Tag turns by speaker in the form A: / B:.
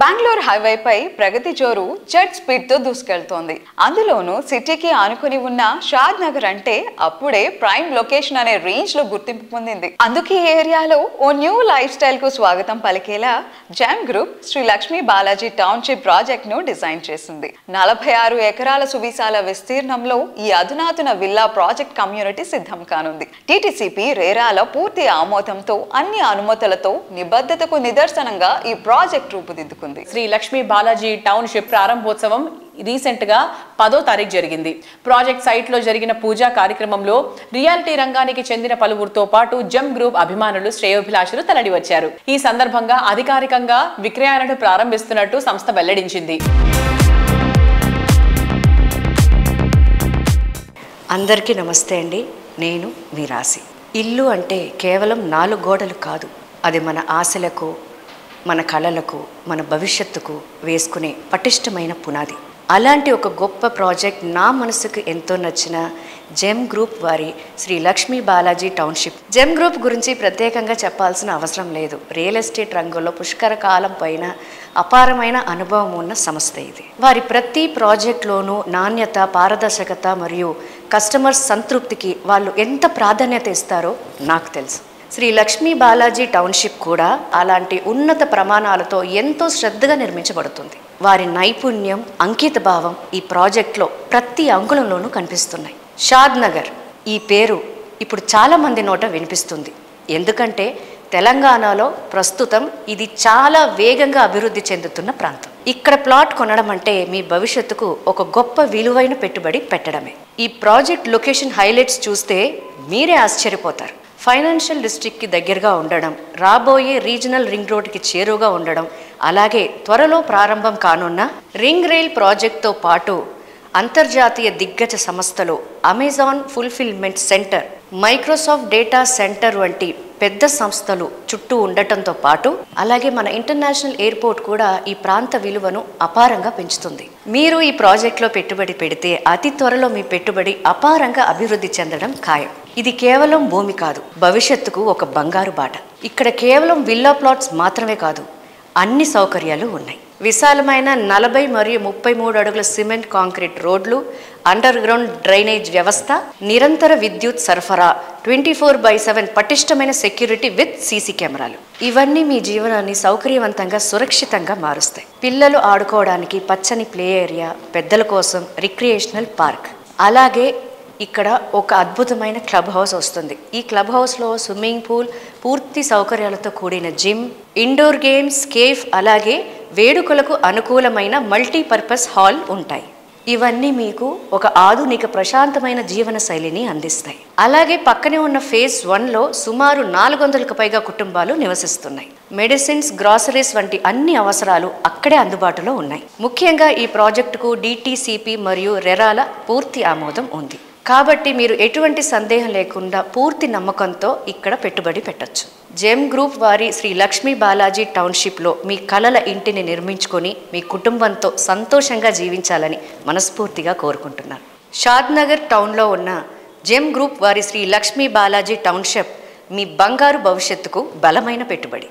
A: బెంగళూరు హైవేపై ప్రగతి జోరు jet speed తో దూసుకెళ్తోంది. అందులోనూ సిటీకి ఆనుకుని ఉన్న షాద్ నగర్ అంటే అప్పుడే ప్రైమ్ లొకేషన్ అనే రేంజ్ లో గుర్తింపు పొందింది. అందుకే ఈ ఏరియాలో ఓ న్యూ లైఫ్ స్టైల్ కు స్వాగతం పలికేలా gem group Sri Lakshmi Balaji township project ను డిజైన్ చేసింది. 46 ఎకరాల సువిశాల విస్తీర్ణంలో ఈ అధునాతన విల్లా ప్రాజెక్ట్ కమ్యూనిటీ సిద్ధం కానుంది. టీటీసీపీ రేరాల పూర్తి ఆమోదంతో అన్ని అనుమతులతో నిబద్ధతకు నిదర్శనంగా ఈ ప్రాజెక్ట్ రూపుదిద్దుకుంది.
B: శ్రీ లక్ష్మీ బాలాజీ టౌన్షిప్ ప్రారంభోత్సవం రీసెంట్ గా 10వ తారీఖు జరిగింది. ప్రాజెక్ట్ సైట్ లో జరిగిన పూజా కార్యక్రమంలో రియాలిటీ రంగానికి చెందిన పలువురితో పాటు జెమ్ గ్రూప్ అభిమానులు శ్రేయోభిలాషులు తరలి వచ్చారు. ఈ సందర్భంగా అధికారికంగా విక్రయాలను ప్రారంభిస్తున్నట్టు సంస్థ వెల్లడించింది.
C: అందరికీ నమస్తే అండి. నేను మీ రాశి. ఇల్లు అంటే కేవలం 4 గోడలు కాదు, అది మన ఆశలకు, మన కళలకు, మన భవిష్యత్తుకు వేసుకునే పటిష్టమైన పునాది. అలాంటి ఒక గొప్ప ప్రాజెక్ట్ నా మనసుకు ఎంతో నచ్చిన జెమ్ గ్రూప్ వారి Shri Lakshmi Balaji township. Gem Group గురించి ప్రత్యేకంగా చెప్పాల్సిన అవసరం లేదు. రియల్ ఎస్టేట్ రంగంలో పుష్కర కాలం పైన అపారమైన అనుభవం ఉన్న సంస్థ ఇది. వారి ప్రతి ప్రాజెక్ట్లోనూ నాణ్యత, పారదర్శకత మరియు కస్టమర్స్ సంతృప్తికి వాళ్ళు ఎంత ప్రాధాన్యత ఇస్తారో నాకు తెలుసు. శ్రీ లక్ష్మీ బాలాజీ టౌన్షిప్ కూడా అలాంటి ఉన్నత ప్రమాణాలతో ఎంతో శ్రద్ధగా నిర్మించబడుతుంది. వారి నైపుణ్యం, అంకిత భావం ఈ ప్రాజెక్ట్లో ప్రతి అంగుళంలోనూ కనిపిస్తున్నాయి. షాద్ నగర్ ఈ పేరు ఇప్పుడు చాలామంది నోట వినిపిస్తుంది. ఎందుకంటే తెలంగాణలో ప్రస్తుతం ఇది చాలా వేగంగా అభివృద్ధి చెందుతున్న ప్రాంతం. ఇక్కడ ప్లాట్ కొనడం అంటే మీ భవిష్యత్తుకు ఒక గొప్ప విలువైన పెట్టుబడి పెట్టడమే. ఈ ప్రాజెక్ట్ లొకేషన్ హైలైట్స్ చూస్తే మీరే ఆశ్చర్యపోతారు. ఫైనాన్షియల్ డిస్ట్రిక్ట్కి దగ్గరగా ఉండడం, రాబోయే రీజనల్ రింగ్ రోడ్కి చేరువగా ఉండడం, అలాగే త్వరలో ప్రారంభం కానున్న రింగ్ రైల్ ప్రాజెక్ట్తో పాటు అంతర్జాతీయ దిగ్గజ సంస్థలు Amazon fulfilment centre, Microsoft data centre వంటి పెద్ద సంస్థలు చుట్టూ ఉండటంతో పాటు అలాగే మన ఇంటర్నేషనల్ ఎయిర్పోర్ట్ కూడా ఈ ప్రాంత విలువను అపారంగా పెంచుతుంది. మీరు ఈ ప్రాజెక్ట్లో పెట్టుబడి పెడితే అతి త్వరలో మీ పెట్టుబడి అపారంగా అభివృద్ధి చెందడం ఖాయం. ఇది కేవలం భూమి కాదు, భవిష్యత్తుకు ఒక బంగారు బాట. ఇక్కడ కేవలం విల్లా ప్లాట్స్ మాత్రమే కాదు, అన్ని సౌకర్యాలు ఉన్నాయి. విశాలమైన 40 మరియు 33 అడుగుల సిమెంట్ కాంక్రీట్ రోడ్లు, అండర్ గ్రౌండ్ డ్రైనేజ్ వ్యవస్థ, నిరంతర విద్యుత్ సరఫరా, 24/7 పటిష్టమైన సెక్యూరిటీ విత్ సీసీ కెమెరాలు. ఇవన్నీ మీ జీవనాన్ని సౌకర్యవంతంగా, సురక్షితంగా మారుస్తాయి. పిల్లలు ఆడుకోవడానికి పచ్చని ప్లే ఏరియా, పెద్దల కోసం రిక్రియేషనల్ పార్క్, అలాగే ఇక్కడ ఒక అద్భుతమైన క్లబ్ హౌస్ వస్తుంది. ఈ క్లబ్ హౌస్లో స్విమ్మింగ్ పూల్, పూర్తి సౌకర్యాలతో కూడిన జిమ్, ఇండోర్ గేమ్స్, కేఫ్, అలాగే వేడుకలకు అనుకూలమైన మల్టీపర్పస్ హాల్ ఉంటాయి. ఇవన్నీ మీకు ఒక ఆధునిక ప్రశాంతమైన జీవన శైలిని అందిస్తాయి. అలాగే పక్కనే ఉన్న ఫేజ్ 1లో సుమారు 400కు పైగా కుటుంబాలు నివసిస్తున్నాయి. మెడిసిన్స్, గ్రాసరీస్ వంటి అన్ని అవసరాలు అక్కడే అందుబాటులో ఉన్నాయి. ముఖ్యంగా ఈ ప్రాజెక్టుకు డిటిసిపి మరియు రెరాల పూర్తి ఆమోదం ఉంది. కాబట్టి మీరు ఎటువంటి సందేహం లేకుండా పూర్తి నమ్మకంతో ఇక్కడ పెట్టుబడి పెట్టచ్చు. జెమ్ గ్రూప్ వారి శ్రీ లక్ష్మీ బాలాజీ టౌన్షిప్లో మీ కలల ఇంటిని నిర్మించుకొని మీ కుటుంబంతో సంతోషంగా జీవించాలని మనస్ఫూర్తిగా కోరుకుంటున్నాను. షాద్ నగర్ టౌన్లో ఉన్న జెమ్ గ్రూప్ వారి శ్రీ లక్ష్మీ బాలాజీ టౌన్షిప్ మీ బంగారు భవిష్యత్తుకు బలమైన పెట్టుబడి.